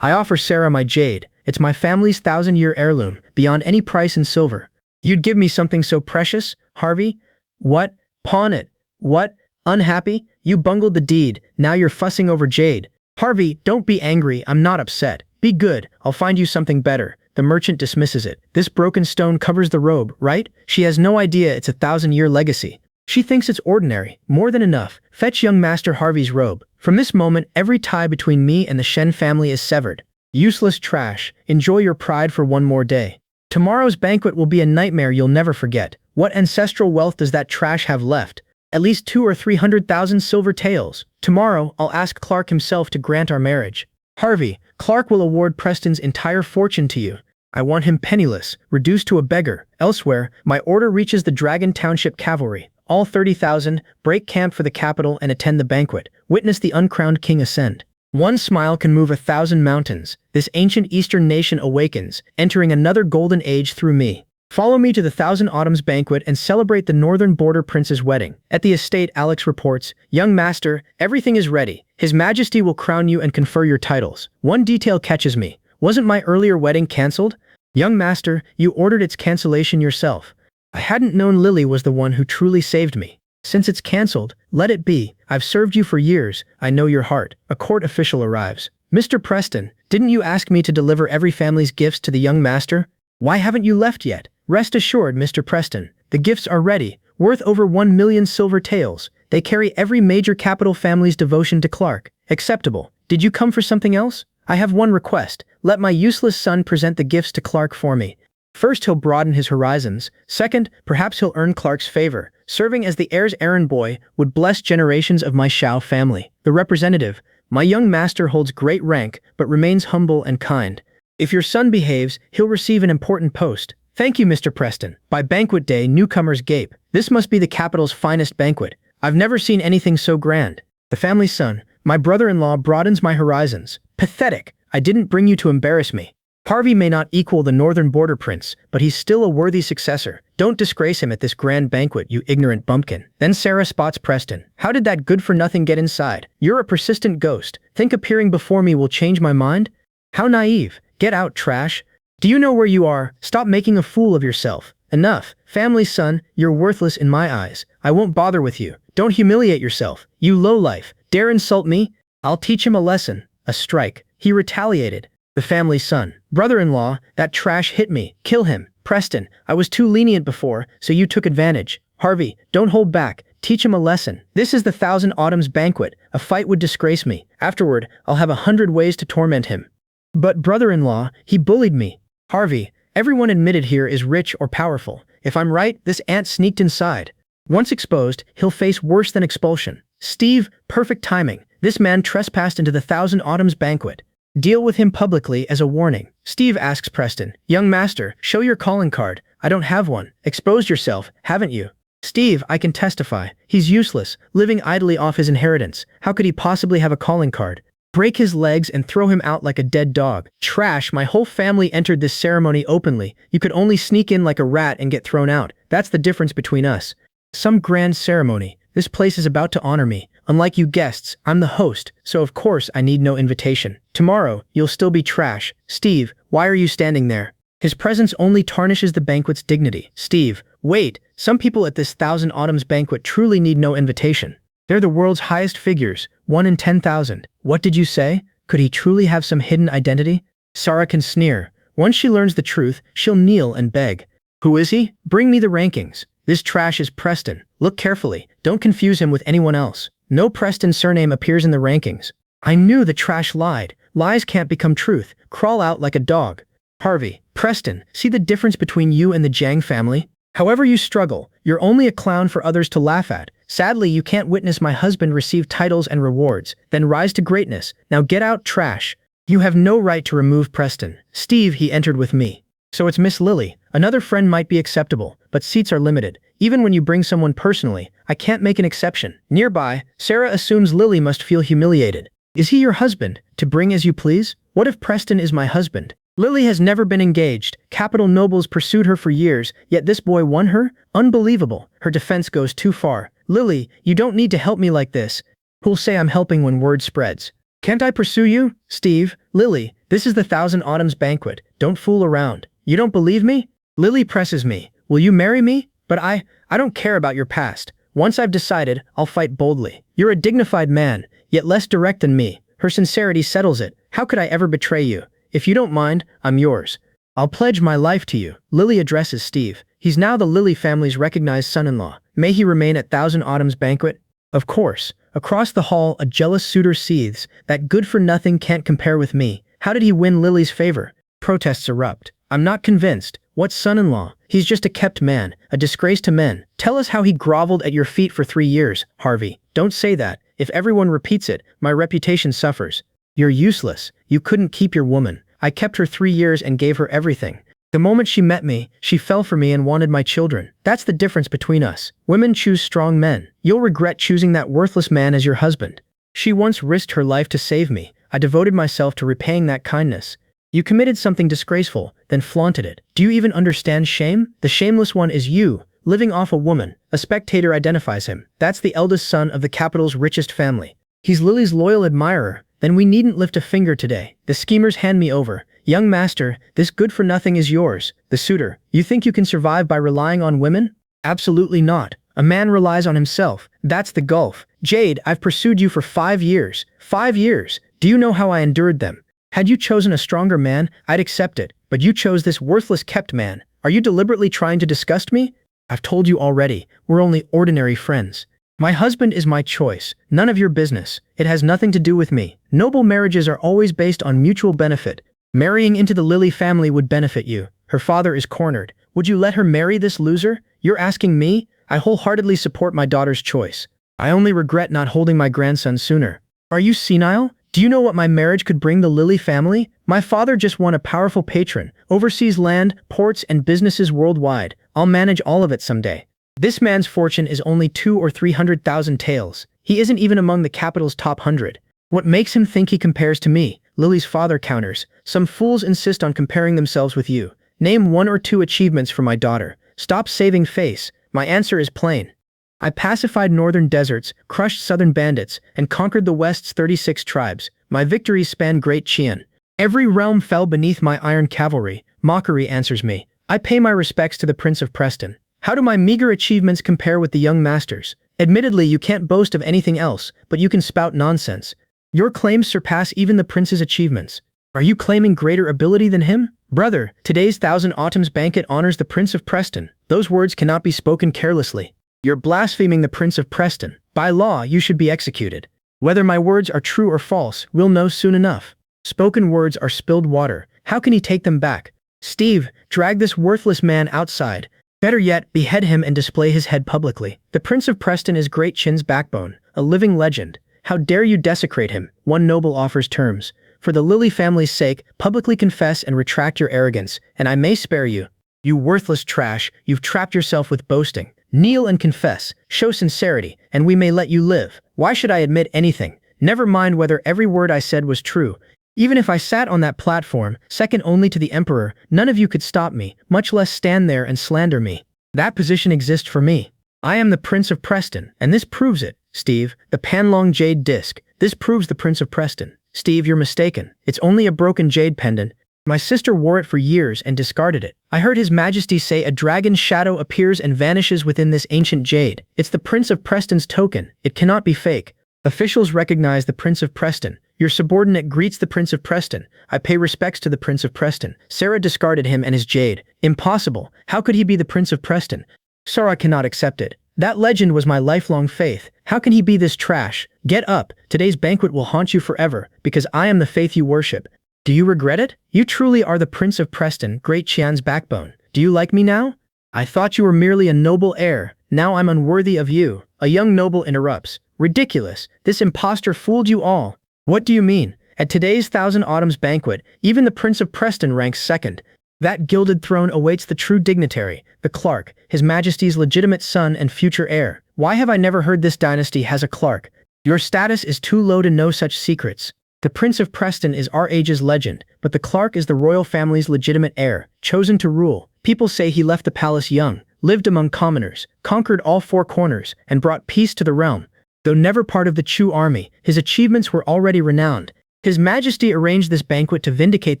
I offer Sarah my jade. It's my family's 1,000-year heirloom, beyond any price in silver. You'd give me something so precious, Harvey? What? Pawn it. What? Unhappy? You bungled the deed. Now you're fussing over jade. Harvey, don't be angry. I'm not upset. Be good. I'll find you something better. The merchant dismisses it. This broken stone covers the robe, right? She has no idea it's a 1,000-year legacy. She thinks it's ordinary. More than enough. Fetch young Master Harvey's robe. From this moment, every tie between me and the Shen family is severed. Useless trash. Enjoy your pride for one more day. Tomorrow's banquet will be a nightmare you'll never forget. What ancestral wealth does that trash have left? At least 200,000 or 300,000 silver taels. Tomorrow, I'll ask Clark himself to grant our marriage. Harvey, Clark will award Preston's entire fortune to you. I want him penniless, reduced to a beggar. Elsewhere, my order reaches the Dragon Township Cavalry. All 30,000, break camp for the capital and attend the banquet. Witness the uncrowned king ascend. One smile can move 1,000 mountains. This ancient Eastern nation awakens, entering another golden age through me. Follow me to the Thousand Autumns banquet and celebrate the Northern Border Prince's wedding. At the estate, Alex reports, Young Master, everything is ready. His Majesty will crown you and confer your titles. One detail catches me. Wasn't my earlier wedding cancelled? Young Master, you ordered its cancellation yourself. I hadn't known Lily was the one who truly saved me. Since it's cancelled, let it be. I've served you for years. I know your heart. A court official arrives. Mr. Preston, didn't you ask me to deliver every family's gifts to the young master? Why haven't you left yet? Rest assured, Mr. Preston. The gifts are ready, worth over 1 million silver taels. They carry every major capital family's devotion to Clark. Acceptable. Did you come for something else? I have one request. Let my useless son present the gifts to Clark for me. First, he'll broaden his horizons. Second, perhaps he'll earn Clark's favor. Serving as the heir's errand boy would bless generations of my Shao family. The representative, my young master holds great rank, but remains humble and kind. If your son behaves, he'll receive an important post. Thank you, Mr. Preston. By banquet day, newcomers gape. This must be the capital's finest banquet. I've never seen anything so grand. The family's son, my brother-in-law, broadens my horizons. Pathetic. I didn't bring you to embarrass me. Harvey may not equal the Northern Border Prince, but he's still a worthy successor. Don't disgrace him at this grand banquet, you ignorant bumpkin. Then Sarah spots Preston. How did that good-for-nothing get inside? You're a persistent ghost. Think appearing before me will change my mind? How naive. Get out, trash. Do you know where you are? Stop making a fool of yourself. Enough. Family son, you're worthless in my eyes. I won't bother with you. Don't humiliate yourself. You lowlife. Dare insult me? I'll teach him a lesson. A strike. He retaliated. The family's son. Brother-in-law, that trash hit me. Kill him. Preston, I was too lenient before, so you took advantage. Harvey, don't hold back. Teach him a lesson. This is the Thousand Autumns banquet. A fight would disgrace me. Afterward, I'll have 100 ways to torment him. But brother-in-law, he bullied me. Harvey, everyone admitted here is rich or powerful. If I'm right, this ant sneaked inside. Once exposed, he'll face worse than expulsion. Steve, perfect timing. This man trespassed into the Thousand Autumns banquet. Deal with him publicly as a warning. Steve asks Preston, Young master, show your calling card. I don't have one. Exposed yourself, haven't you? Steve, I can testify. He's useless, living idly off his inheritance. How could he possibly have a calling card? Break his legs and throw him out like a dead dog. Trash, my whole family entered this ceremony openly. You could only sneak in like a rat and get thrown out. That's the difference between us. Some grand ceremony. This place is about to honor me. Unlike you guests, I'm the host, so of course I need no invitation. Tomorrow, you'll still be trash. Steve, why are you standing there? His presence only tarnishes the banquet's dignity. Steve, wait, some people at this Thousand Autumns banquet truly need no invitation. They're the world's highest figures, 1 in 10,000. What did you say? Could he truly have some hidden identity? Sarah can sneer. Once she learns the truth, she'll kneel and beg. Who is he? Bring me the rankings. This trash is Preston. Look carefully. Don't confuse him with anyone else. No Preston surname appears in the rankings. I knew the trash lied. Lies can't become truth. Crawl out like a dog. Harvey, Preston, see the difference between you and the Jiang family? However you struggle, you're only a clown for others to laugh at. Sadly, you can't witness my husband receive titles and rewards, then rise to greatness. Now get out, trash. You have no right to remove Preston. Steve, he entered with me. So it's Miss Lily. Another friend might be acceptable, but seats are limited. Even when you bring someone personally, I can't make an exception. Nearby, Sarah assumes Lily must feel humiliated. Is he your husband? To bring as you please? What if Preston is my husband? Lily has never been engaged. Capital nobles pursued her for years, yet this boy won her? Unbelievable. Her defense goes too far. Lily, you don't need to help me like this. Who'll say I'm helping when word spreads? Can't I pursue you? Steve, Lily, this is the Thousand Autumns banquet. Don't fool around. You don't believe me? Lily presses me. Will you marry me? But I don't care about your past. Once I've decided, I'll fight boldly. You're a dignified man, yet less direct than me. Her sincerity settles it. How could I ever betray you? If you don't mind, I'm yours. I'll pledge my life to you. Lily addresses Steve. He's now the Lily family's recognized son-in-law. May he remain at Thousand Autumns banquet? Of course. Across the hall, a jealous suitor seethes. That good-for-nothing can't compare with me. How did he win Lily's favor? Protests erupt. I'm not convinced. What son-in-law? He's just a kept man, a disgrace to men. Tell us how he groveled at your feet for 3 years, Harvey. Don't say that. If everyone repeats it, my reputation suffers. You're useless. You couldn't keep your woman. I kept her 3 years and gave her everything. The moment she met me, she fell for me and wanted my children. That's the difference between us. Women choose strong men. You'll regret choosing that worthless man as your husband. She once risked her life to save me. I devoted myself to repaying that kindness. You committed something disgraceful, then flaunted it. Do you even understand shame? The shameless one is you, living off a woman. A spectator identifies him. That's the eldest son of the capital's richest family. He's Lily's loyal admirer. Then we needn't lift a finger today. The schemers hand me over. Young master, this good-for-nothing is yours. The suitor, you think you can survive by relying on women? Absolutely not. A man relies on himself. That's the gulf. Jade, I've pursued you for 5 years. 5 years. Do you know how I endured them? Had you chosen a stronger man, I'd accept it. But you chose this worthless kept man. Are you deliberately trying to disgust me? I've told you already. We're only ordinary friends. My husband is my choice. None of your business. It has nothing to do with me. Noble marriages are always based on mutual benefit. Marrying into the Lily family would benefit you. Her father is cornered. Would you let her marry this loser? You're asking me? I wholeheartedly support my daughter's choice. I only regret not holding my grandson sooner. Are you senile? Do you know what my marriage could bring the Lily family? My father just won a powerful patron, oversees land, ports, and businesses worldwide. I'll manage all of it someday. This man's fortune is only 200,000 or 300,000 taels. He isn't even among the capital's top 100. What makes him think he compares to me? Lily's father counters. Some fools insist on comparing themselves with you. Name 1 or 2 achievements for my daughter. Stop saving face. My answer is plain. I pacified northern deserts, crushed southern bandits, and conquered the West's 36 tribes. My victories span Great Qian. Every realm fell beneath my iron cavalry. Mockery answers me. I pay my respects to the Prince of Preston. How do my meager achievements compare with the young masters? Admittedly, you can't boast of anything else, but you can spout nonsense. Your claims surpass even the prince's achievements. Are you claiming greater ability than him? Brother, today's Thousand Autumns banquet honors the Prince of Preston. Those words cannot be spoken carelessly. You're blaspheming the Prince of Preston. By law, you should be executed. Whether my words are true or false, we'll know soon enough. Spoken words are spilled water. How can he take them back? Steve, drag this worthless man outside. Better yet, behead him and display his head publicly. The Prince of Preston is Great Chin's backbone, a living legend. How dare you desecrate him? One noble offers terms. For the Lily family's sake, publicly confess and retract your arrogance, and I may spare you. You worthless trash, you've trapped yourself with boasting. Kneel and confess, show sincerity, and we may let you live. Why should I admit anything? Never mind whether every word I said was true. Even if I sat on that platform, second only to the Emperor, none of you could stop me, much less stand there and slander me. That position exists for me. I am the Prince of Preston, and this proves it. Steve, the Panlong Jade Disc. This proves the Prince of Preston. Steve, you're mistaken. It's only a broken jade pendant. My sister wore it for years and discarded it. I heard His Majesty say a dragon's shadow appears and vanishes within this ancient jade. It's the Prince of Preston's token. It cannot be fake. Officials recognize the Prince of Preston. Your subordinate greets the Prince of Preston. I pay respects to the Prince of Preston. Sarah discarded him and his jade. Impossible. How could he be the Prince of Preston? Sarah cannot accept it. That legend was my lifelong faith. How can he be this trash? Get up. Today's banquet will haunt you forever, because I am the faith you worship. Do you regret it? You truly are the Prince of Preston, Great Qian's backbone. Do you like me now? I thought you were merely a noble heir. Now I'm unworthy of you. A young noble interrupts. Ridiculous. This impostor fooled you all. What do you mean? At today's Thousand Autumns banquet, even the Prince of Preston ranks second. That gilded throne awaits the true dignitary, the Clark, His Majesty's legitimate son and future heir. Why have I never heard this dynasty has a Clark? Your status is too low to know such secrets. The Prince of Preston is our age's legend, but the Clark is the royal family's legitimate heir, chosen to rule. People say he left the palace young, lived among commoners, conquered all four corners, and brought peace to the realm. Though never part of the Chu army, his achievements were already renowned. His Majesty arranged this banquet to vindicate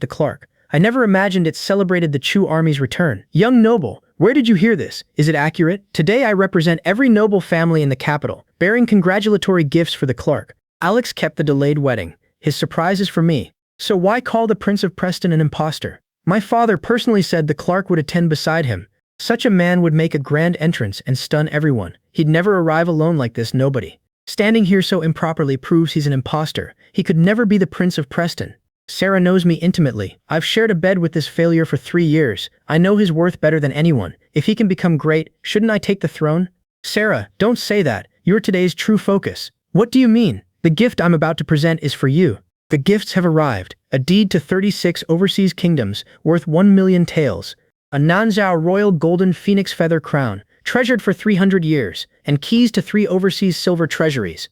the Clark. I never imagined it celebrated the Chu army's return. Young noble, where did you hear this? Is it accurate? Today I represent every noble family in the capital, bearing congratulatory gifts for the Clark. Alex kept the delayed wedding. His surprise is for me. So why call the Prince of Preston an imposter? My father personally said the Clark would attend beside him. Such a man would make a grand entrance and stun everyone. He'd never arrive alone like this, nobody. Standing here so improperly proves he's an imposter. He could never be the Prince of Preston. Sarah knows me intimately. I've shared a bed with this failure for 3 years. I know his worth better than anyone. If he can become great, shouldn't I take the throne? Sarah, don't say that. You're today's true focus. What do you mean? The gift I'm about to present is for you. The gifts have arrived. A deed to 36 overseas kingdoms, worth 1 million taels. A Nanzhao royal golden phoenix feather crown, treasured for 300 years, and keys to 3 overseas silver treasuries.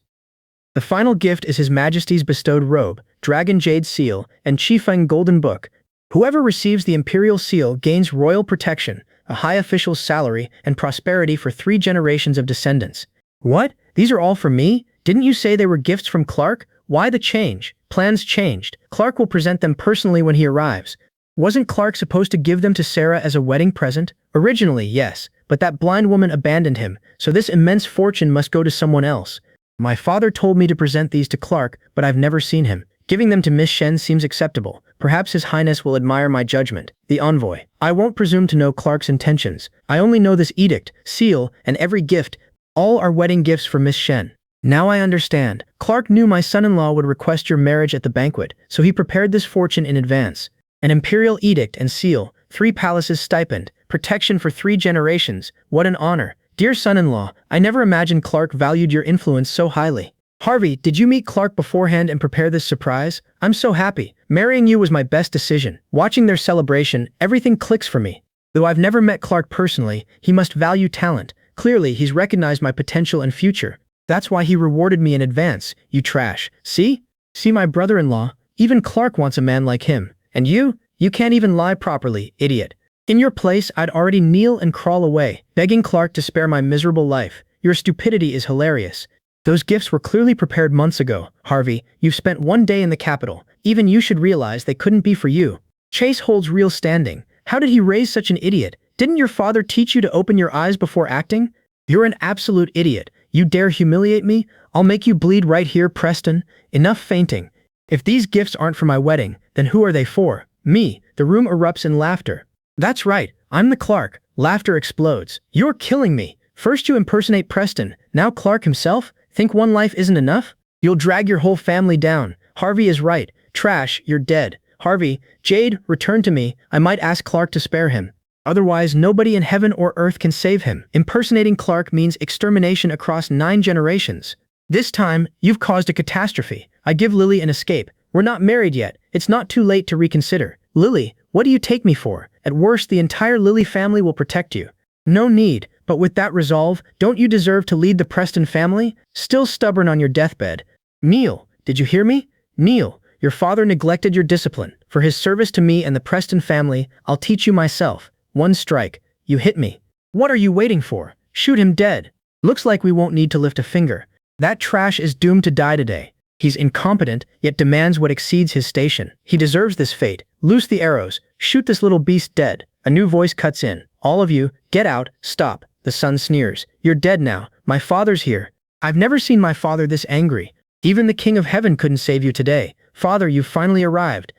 The final gift is His Majesty's bestowed robe, dragon jade seal, and Qifeng golden book. Whoever receives the imperial seal gains royal protection, a high official's salary, and prosperity for 3 generations of descendants. What? These are all for me? Didn't you say they were gifts from Clark? Why the change? Plans changed. Clark will present them personally when he arrives. Wasn't Clark supposed to give them to Sarah as a wedding present? Originally, yes, but that blind woman abandoned him, so this immense fortune must go to someone else. My father told me to present these to Clark, but I've never seen him. Giving them to Miss Shen seems acceptable. Perhaps His Highness will admire my judgment. The envoy. I won't presume to know Clark's intentions. I only know this edict, seal, and every gift. All are wedding gifts for Miss Shen. Now I understand. Clark knew my son-in-law would request your marriage at the banquet, so he prepared this fortune in advance. An imperial edict and seal, 3 palaces stipend, protection for 3 generations. What an honor. Dear son-in-law, I never imagined Clark valued your influence so highly. Harvey, did you meet Clark beforehand and prepare this surprise? I'm so happy. Marrying you was my best decision. Watching their celebration, everything clicks for me. Though I've never met Clark personally, he must value talent. Clearly, he's recognized my potential and future. That's why he rewarded me in advance, you trash. See? See my brother-in-law? Even Clark wants a man like him. And you? You can't even lie properly, idiot. In your place, I'd already kneel and crawl away, begging Clark to spare my miserable life. Your stupidity is hilarious. Those gifts were clearly prepared months ago. Harvey, you've spent 1 day in the capital. Even you should realize they couldn't be for you. Chase holds real standing. How did he raise such an idiot? Didn't your father teach you to open your eyes before acting? You're an absolute idiot. You dare humiliate me? I'll make you bleed right here, Preston. Enough fainting. If these gifts aren't for my wedding, then who are they for? Me. The room erupts in laughter. That's right. I'm the Clark. Laughter explodes. You're killing me. First you impersonate Preston, now Clark himself? Think one life isn't enough? You'll drag your whole family down. Harvey is right. Trash, you're dead. Harvey, Jade, return to me. I might ask Clark to spare him. Otherwise, nobody in heaven or earth can save him. Impersonating Clark means extermination across 9 generations. This time, you've caused a catastrophe. I give Lily an escape. We're not married yet. It's not too late to reconsider. Lily, what do you take me for? At worst, the entire Lily family will protect you. No need, but with that resolve, don't you deserve to lead the Preston family? Still stubborn on your deathbed. Neil, did you hear me? Neil, your father neglected your discipline. For his service to me and the Preston family, I'll teach you myself. 1 strike. You hit me. What are you waiting for? Shoot him dead. Looks like we won't need to lift a finger. That trash is doomed to die today. He's incompetent, yet demands what exceeds his station. He deserves this fate. Loose the arrows. Shoot this little beast dead. A new voice cuts in. All of you, get out. Stop. The son sneers. You're dead now. My father's here. I've never seen my father this angry. Even the King of Heaven couldn't save you today. Father, you've finally arrived.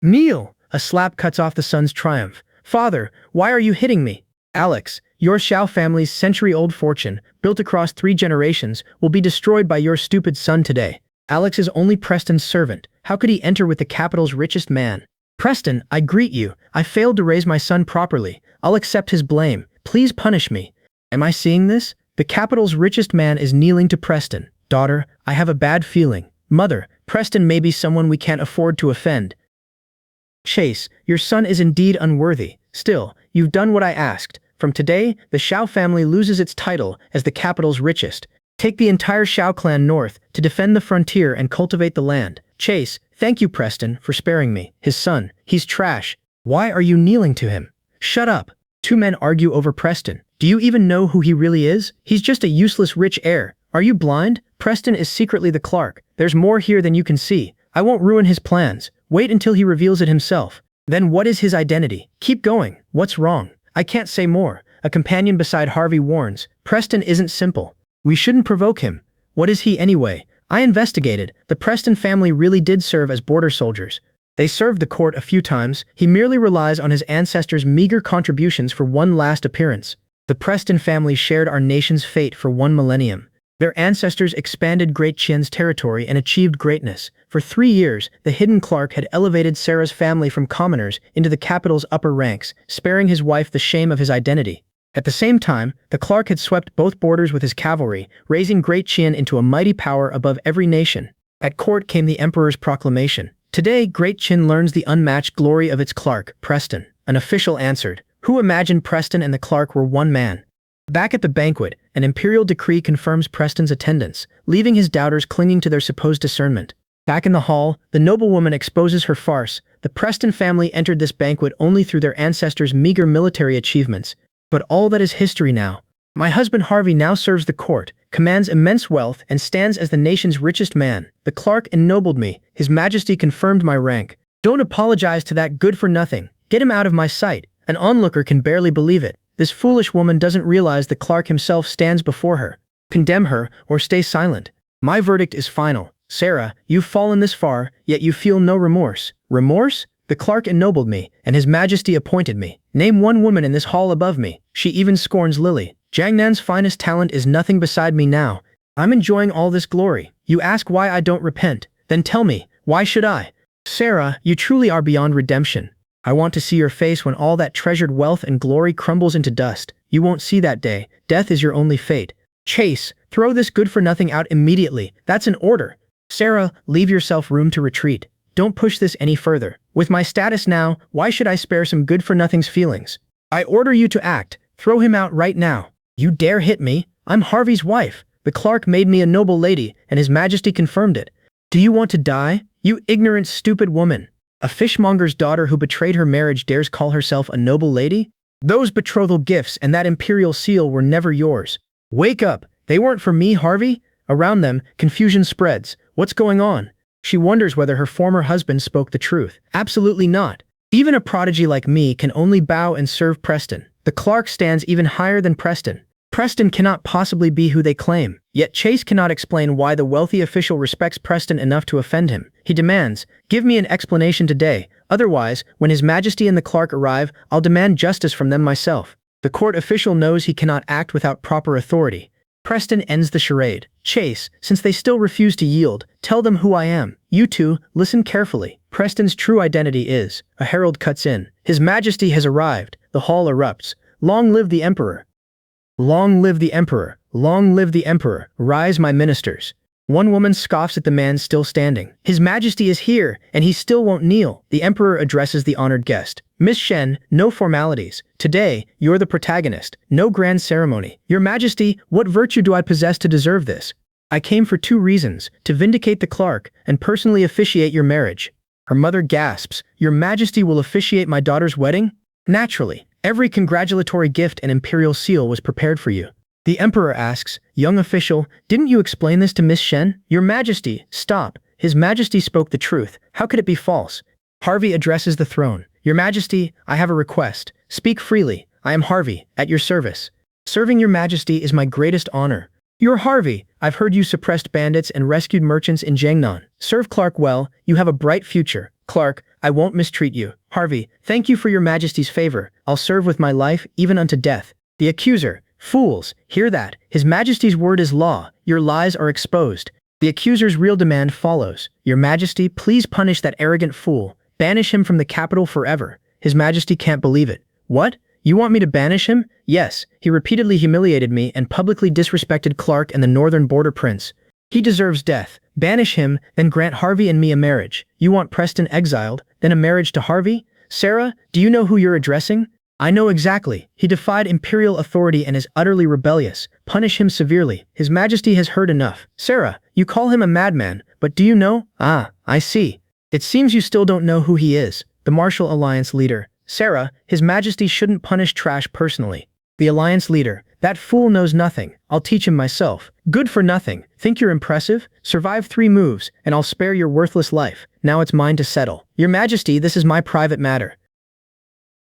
Neil! A slap cuts off the son's triumph. Father, why are you hitting me? Alex, your Shao family's century-old fortune, built across 3 generations, will be destroyed by your stupid son today. Alex is only Preston's servant. How could he enter with the capital's richest man? Preston, I greet you. I failed to raise my son properly. I'll accept his blame. Please punish me. Am I seeing this? The capital's richest man is kneeling to Preston. Daughter, I have a bad feeling. Mother, Preston may be someone we can't afford to offend. Chase, your son is indeed unworthy. Still, you've done what I asked. From today, the Shao family loses its title as the capital's richest. Take the entire Shao clan north to defend the frontier and cultivate the land. Chase, thank you Preston for sparing me. His son, he's trash. Why are you kneeling to him? Shut up. Two men argue over Preston. Do you even know who he really is? He's just a useless rich heir. Are you blind? Preston is secretly the Clark. There's more here than you can see. I won't ruin his plans. Wait until he reveals it himself. Then what is his identity? Keep going. What's wrong? I can't say more. A companion beside Harvey warns. Preston isn't simple. We shouldn't provoke him. What is he anyway? I investigated. The Preston family really did serve as border soldiers. They served the court a few times. He merely relies on his ancestors' meager contributions for one last appearance. The Preston family shared our nation's fate for 1 millennium. Their ancestors expanded Great Qian's territory and achieved greatness. For 3 years, the hidden Clark had elevated Sarah's family from commoners into the capital's upper ranks, sparing his wife the shame of his identity. At the same time, the Clark had swept both borders with his cavalry, raising Great Qian into a mighty power above every nation. At court came the Emperor's proclamation. Today, Great Qian learns the unmatched glory of its Clark, Preston. An official answered. Who imagined Preston and the Clark were one man? Back at the banquet, an imperial decree confirms Preston's attendance, leaving his doubters clinging to their supposed discernment. Back in the hall, the noblewoman exposes her farce. The Preston family entered this banquet only through their ancestors' meager military achievements. But all that is history now. My husband Harvey now serves the court, commands immense wealth, and stands as the nation's richest man. The Clark ennobled me. His Majesty confirmed my rank. Don't apologize to that good-for-nothing. Get him out of my sight. An onlooker can barely believe it. This foolish woman doesn't realize the Clark himself stands before her. Condemn her, or stay silent. My verdict is final. Sarah, you've fallen this far, yet you feel no remorse. Remorse? The Clark ennobled me, and His Majesty appointed me. Name one woman in this hall above me. She even scorns Lily. Jiangnan's finest talent is nothing beside me now. I'm enjoying all this glory. You ask why I don't repent. Then tell me, why should I? Sarah, you truly are beyond redemption. I want to see your face when all that treasured wealth and glory crumbles into dust. You won't see that day. Death is your only fate. Chase, throw this good-for-nothing out immediately. That's an order. Sarah, leave yourself room to retreat. Don't push this any further. With my status now, why should I spare some good-for-nothing's feelings? I order you to act. Throw him out right now. You dare hit me? I'm Harvey's wife. The Clark made me a noble lady, and His Majesty confirmed it. Do you want to die? You ignorant, stupid woman. A fishmonger's daughter who betrayed her marriage dares call herself a noble lady? Those betrothal gifts and that imperial seal were never yours. Wake up. They weren't for me, Harvey. Around them, confusion spreads. What's going on? She wonders whether her former husband spoke the truth. Absolutely not. Even a prodigy like me can only bow and serve Preston. The Clark stands even higher than Preston. Preston cannot possibly be who they claim. Yet Chase cannot explain why the wealthy official respects Preston enough to offend him. He demands, give me an explanation today. Otherwise, when His Majesty and the Clark arrive, I'll demand justice from them myself. The court official knows he cannot act without proper authority. Preston ends the charade. Chase, since they still refuse to yield, tell them who I am. You two, listen carefully. Preston's true identity is. A herald cuts in. His Majesty has arrived. The hall erupts. Long live the Emperor. Long live the Emperor. Long live the Emperor. Rise, my ministers. One woman scoffs at the man still standing. His Majesty is here, and he still won't kneel. The Emperor addresses the honored guest. Miss Shen, no formalities. Today, you're the protagonist. No grand ceremony. Your Majesty, what virtue do I possess to deserve this? I came for 2 reasons, to vindicate the Clark and personally officiate your marriage. Her mother gasps, Your Majesty will officiate my daughter's wedding? Naturally, every congratulatory gift and imperial seal was prepared for you. The Emperor asks, Young official, didn't you explain this to Miss Shen? Your Majesty, stop. His Majesty spoke the truth. How could it be false? Harvey addresses the throne. Your Majesty, I have a request. Speak freely. I am Harvey, at your service. Serving your Majesty is my greatest honor. You're Harvey. I've heard you suppressed bandits and rescued merchants in Jiangnan. Serve Clark well. You have a bright future. Clark, I won't mistreat you. Harvey, thank you for your Majesty's favor. I'll serve with my life, even unto death. The accuser, fools, hear that. His Majesty's word is law. Your lies are exposed. The accuser's real demand follows. Your Majesty, please punish that arrogant fool. Banish him from the capital forever. His Majesty can't believe it. What? You want me to banish him? Yes, he repeatedly humiliated me and publicly disrespected Clark and the northern border prince. He deserves death. Banish him, then grant Harvey and me a marriage. You want Preston exiled, then a marriage to Harvey? Sarah, do you know who you're addressing? I know exactly. He defied imperial authority and is utterly rebellious. Punish him severely. His Majesty has heard enough. Sarah, you call him a madman, but do you know? Ah, I see. It seems you still don't know who he is. The Martial Alliance leader. Sarah, His Majesty shouldn't punish trash personally. The Alliance leader. That fool knows nothing. I'll teach him myself. Good for nothing. Think you're impressive? Survive 3 moves, and I'll spare your worthless life. Now it's mine to settle. Your Majesty, this is my private matter.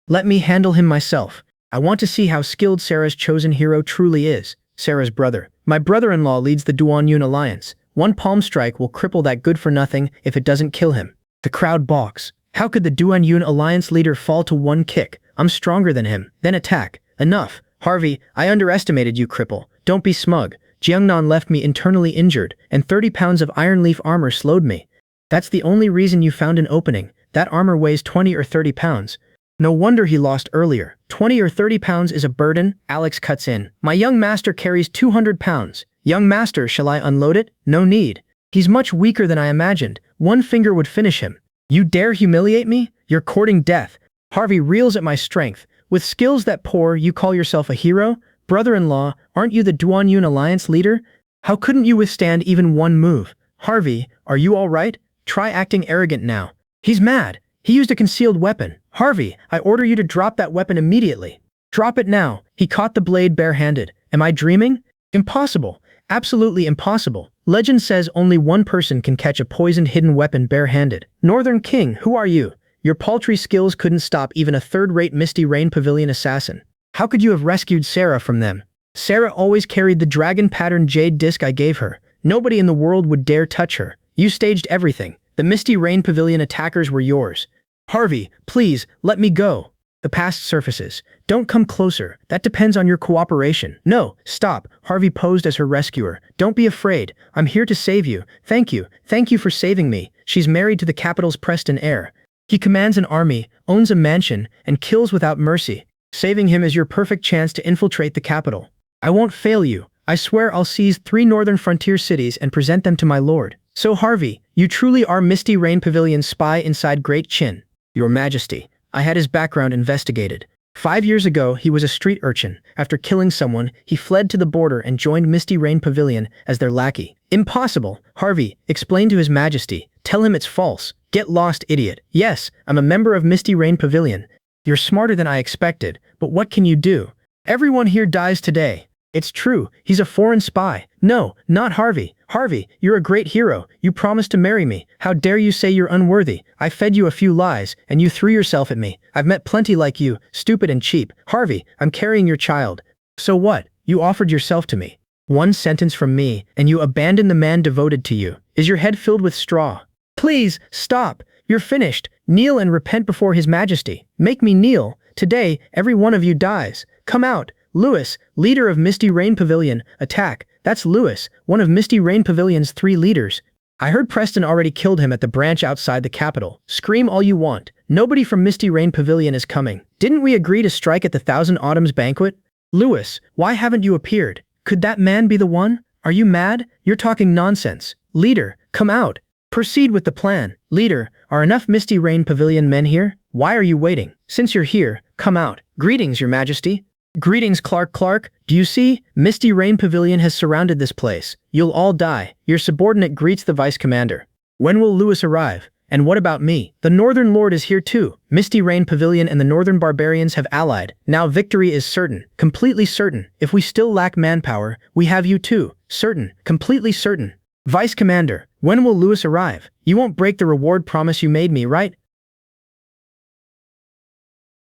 Let me handle him myself. I want to see how skilled Sarah's chosen hero truly is. Sarah's brother. My brother-in-law leads the Duan-Yun Alliance. One palm strike will cripple that good-for-nothing if it doesn't kill him. The crowd balks. How could the Duan-Yun Alliance leader fall to one kick? I'm stronger than him. Then attack. Enough. Harvey, I underestimated you, cripple. Don't be smug. Jiangnan left me internally injured, and 30 pounds of iron leaf armor slowed me. That's the only reason you found an opening. That armor weighs 20 or 30 pounds. No wonder he lost earlier. 20 or 30 pounds is a burden. Alex cuts in. My young master carries 200 pounds. Young master, shall I unload it? No need. He's much weaker than I imagined. One finger would finish him. You dare humiliate me? You're courting death. Harvey reels at my strength. With skills that poor, you call yourself a hero? Brother-in-law, aren't you the Duan-Yun Alliance leader? How couldn't you withstand even one move? Harvey, are you all right? Try acting arrogant now. He's mad. He used a concealed weapon. Harvey, I order you to drop that weapon immediately. Drop it now. He caught the blade barehanded. Am I dreaming? Impossible. Absolutely impossible. Legend says only one person can catch a poisoned hidden weapon barehanded. Northern King, who are you? Your paltry skills couldn't stop even a third-rate Misty Rain Pavilion assassin. How could you have rescued Sarah from them? Sarah always carried the dragon-patterned jade disc I gave her. Nobody in the world would dare touch her. You staged everything. The Misty Rain Pavilion attackers were yours. Harvey, please, let me go. The past surfaces. Don't come closer. That depends on your cooperation. No, stop. Harvey posed as her rescuer. Don't be afraid. I'm here to save you. Thank you. Thank you for saving me. She's married to the capital's Preston heir. He commands an army, owns a mansion, and kills without mercy. Saving him is your perfect chance to infiltrate the capital. I won't fail you. I swear I'll seize 3 northern frontier cities and present them to my lord. So Harvey, you truly are Misty Rain Pavilion's spy inside Great Chin. Your Majesty, I had his background investigated. 5 years ago, he was a street urchin. After killing someone, he fled to the border and joined Misty Rain Pavilion as their lackey. Impossible. Harvey, explain to His Majesty. Tell him it's false. Get lost, idiot. Yes, I'm a member of Misty Rain Pavilion. You're smarter than I expected, but what can you do? Everyone here dies today. It's true, he's a foreign spy. No, not Harvey. Harvey, you're a great hero. You promised to marry me. How dare you say you're unworthy? I fed you a few lies, and you threw yourself at me. I've met plenty like you, stupid and cheap. Harvey, I'm carrying your child. So what? You offered yourself to me. One sentence from me, and you abandon the man devoted to you. Is your head filled with straw? Please, stop. You're finished. Kneel and repent before His Majesty. Make me kneel. Today, every one of you dies. Come out. Lewis, leader of Misty Rain Pavilion, attack. That's Lewis, one of Misty Rain Pavilion's 3 leaders. I heard Preston already killed him at the branch outside the capital. Scream all you want. Nobody from Misty Rain Pavilion is coming. Didn't we agree to strike at the Thousand Autumns banquet? Lewis, why haven't you appeared? Could that man be the one? Are you mad? You're talking nonsense. Leader, come out. Proceed with the plan. Leader, are enough Misty Rain Pavilion men here? Why are you waiting? Since you're here, come out. Greetings, Your Majesty. Greetings, Clark. Do you see? Misty Rain Pavilion has surrounded this place. You'll all die. Your subordinate greets the vice commander. When will Lewis arrive? And what about me? The Northern Lord is here too. Misty Rain Pavilion and the Northern Barbarians have allied. Now victory is certain. Completely certain. If we still lack manpower, we have you too. Certain. Completely certain. Vice Commander, when will Lewis arrive? You won't break the reward promise you made me, right?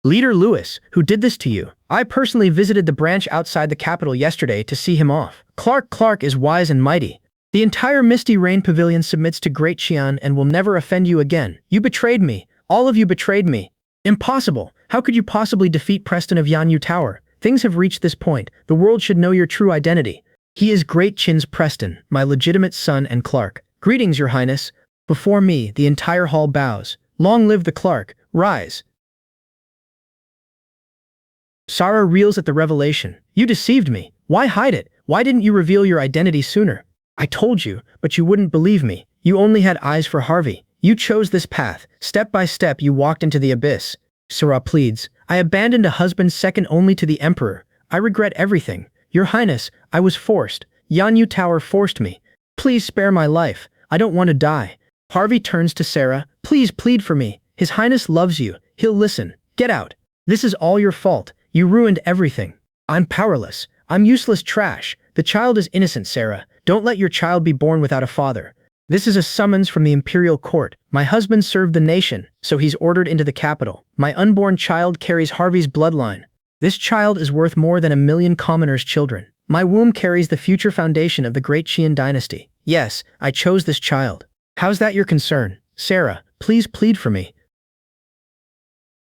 Leader Lewis, who did this to you? I personally visited the branch outside the capital yesterday to see him off. Clark is wise and mighty. The entire Misty Rain Pavilion submits to Great Qian and will never offend you again. You betrayed me. All of you betrayed me. Impossible. How could you possibly defeat Preston of Yanyu Tower? Things have reached this point. The world should know your true identity. He is Great Qin's Preston, my legitimate son and Clark. Greetings, Your Highness. Before me, the entire hall bows. Long live the Clark. Rise. Sarah reels at the revelation. You deceived me. Why hide it? Why didn't you reveal your identity sooner? I told you, but you wouldn't believe me. You only had eyes for Harvey. You chose this path. Step by step you walked into the abyss. Sora pleads. I abandoned a husband second only to the Emperor. I regret everything. Your Highness, I was forced. Yanyu Tower forced me. Please spare my life. I don't want to die. Harvey turns to Sarah. Please plead for me. His Highness loves you. He'll listen. Get out. This is all your fault. You ruined everything. I'm powerless. I'm useless trash. The child is innocent, Sarah. Don't let your child be born without a father. This is a summons from the imperial court. My husband served the nation, so he's ordered into the capital. My unborn child carries Harvey's bloodline. This child is worth more than 1,000,000 commoners' children. My womb carries the future foundation of the great Qian dynasty. Yes, I chose this child. How's that your concern? Sarah, please plead for me.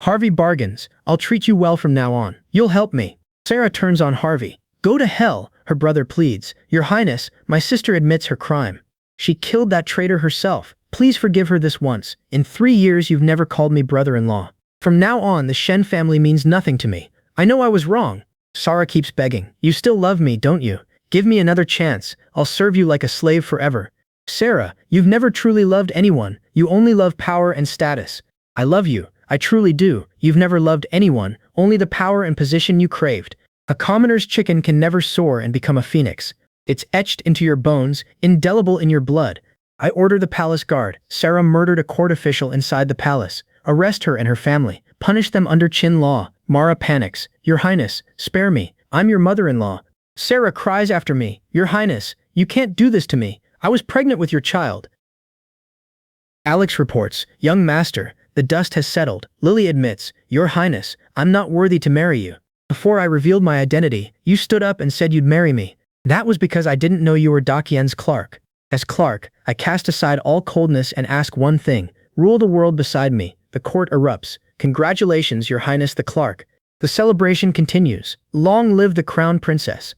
Harvey bargains. I'll treat you well from now on. You'll help me. Sarah turns on Harvey. Go to hell, her brother pleads. Your Highness, my sister admits her crime. She killed that traitor herself. Please forgive her this once. In 3 years you've never called me brother-in-law. From now on the Shen family means nothing to me. I know I was wrong. Sarah keeps begging. You still love me, don't you? Give me another chance. I'll serve you like a slave forever. Sarah, you've never truly loved anyone. You only love power and status. I love you. I truly do. You've never loved anyone, only the power and position you craved. A commoner's chicken can never soar and become a phoenix. It's etched into your bones, indelible in your blood. I order the palace guard. Sarah murdered a court official inside the palace. Arrest her and her family. Punish them under Qin law. Mara panics. Your Highness, spare me. I'm your mother-in-law. Sarah cries after me. Your Highness, you can't do this to me. I was pregnant with your child. Alex reports. Young master, the dust has settled. Lily admits. Your Highness, I'm not worthy to marry you. Before I revealed my identity, you stood up and said you'd marry me. That was because I didn't know you were Dakien's Clark. As Clark, I cast aside all coldness and ask one thing. Rule the world beside me. The court erupts. Congratulations, Your Highness the Clark. The celebration continues. Long live the crown princess.